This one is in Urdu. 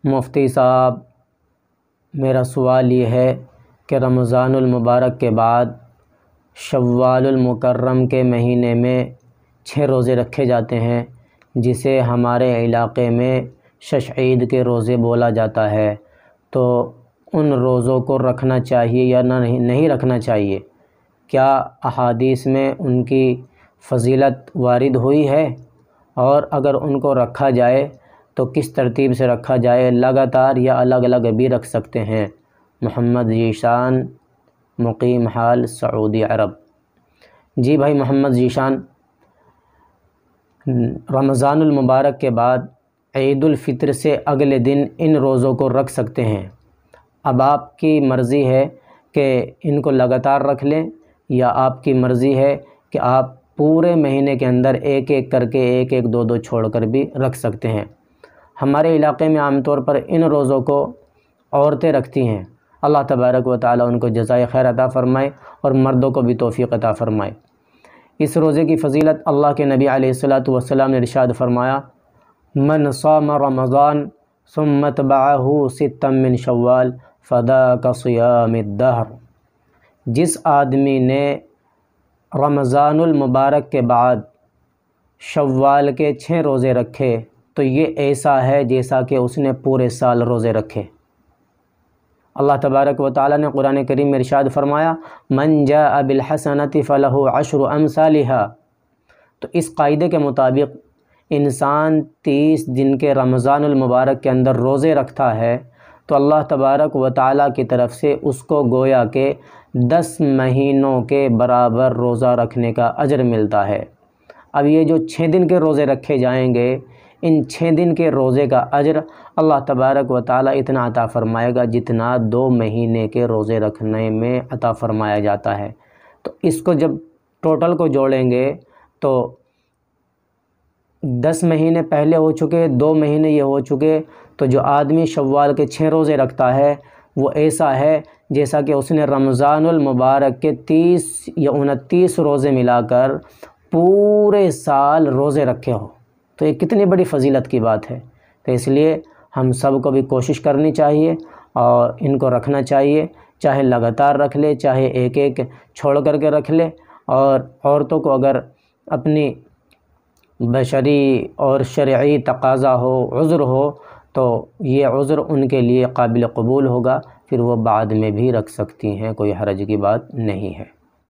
مفتی صاحب، میرا سوال یہ ہے کہ رمضان المبارک کے بعد شوال المکرم کے مہینے میں 6 روزے رکھے جاتے ہیں، جسے ہمارے علاقے میں شش عید کے روزے بولا جاتا ہے، تو ان روزوں کو رکھنا چاہیے یا نہیں رکھنا چاہیے؟ کیا احادیث میں ان کی فضیلت وارد ہوئی ہے؟ اور اگر ان کو رکھا جائے تو کس ترتیب سے رکھا جائے، لگاتار یا الگ الگ بھی رکھ سکتے ہیں؟ محمد ذیشان، مقیم حال سعودی عرب۔ جی بھائی محمد ذیشان، رمضان المبارک کے بعد عید الفطر سے اگلے دن ان روزوں کو رکھ سکتے ہیں۔ اب آپ کی مرضی ہے کہ ان کو لگاتار رکھ لیں، یا آپ کی مرضی ہے کہ آپ پورے مہینے کے اندر ایک ایک کر کے ایک ایک دو دو چھوڑ کر بھی رکھ سکتے ہیں۔ ہمارے علاقے میں عام طور پر ان روزوں کو عورتیں رکھتی ہیں، اللہ تبارک و تعالیٰ ان کو جزائے خیر عطا فرمائے اور مردوں کو بھی توفیق عطا فرمائے۔ اس روزے کی فضیلت اللہ کے نبی علیہ الصلاۃ والسلام نے ارشاد فرمایا، من صام رمضان ثم اتبعہ ستا من شوال فذاک صیام الدہر۔ جس آدمی نے رمضان المبارک کے بعد شوال کے 6 روزے رکھے تو یہ ایسا ہے جیسا کہ اس نے پورے سال روزے رکھے۔ اللہ تبارک و تعالیٰ نے قرآن کریم میں ارشاد فرمایا، من جاء بالحسنۃ فلہ عشر امثالھا۔ تو اس قاعدے کے مطابق انسان 30 دن کے رمضان المبارک کے اندر روزے رکھتا ہے تو اللہ تبارک و تعالیٰ کی طرف سے اس کو گویا کہ 10 مہینوں کے برابر روزہ رکھنے کا اجر ملتا ہے۔ اب یہ جو 6 دن کے روزے رکھے جائیں گے، ان 6 دن کے روزے کا اجر اللہ تبارک و تعالیٰ اتنا عطا فرمائے گا جتنا 2 مہینے کے روزے رکھنے میں عطا فرمایا جاتا ہے۔ تو اس کو جب ٹوٹل کو جوڑیں گے تو 10 مہینے پہلے ہو چکے، 2 مہینے یہ ہو چکے، تو جو آدمی شوال کے 6 روزے رکھتا ہے وہ ایسا ہے جیسا کہ اس نے رمضان المبارک کے 30 یا 29 روزے ملا کر پورے سال روزے رکھے ہو۔ تو یہ کتنی بڑی فضیلت کی بات ہے۔ تو اس لیے ہم سب کو بھی کوشش کرنی چاہیے اور ان کو رکھنا چاہیے، چاہے لگاتار رکھ لے، چاہے ایک ایک چھوڑ کر کے رکھ لے۔ اور عورتوں کو اگر اپنی بشری اور شرعی تقاضا ہو، عذر ہو، تو یہ عذر ان کے لیے قابل قبول ہوگا، پھر وہ بعد میں بھی رکھ سکتی ہیں، کوئی حرج کی بات نہیں ہے۔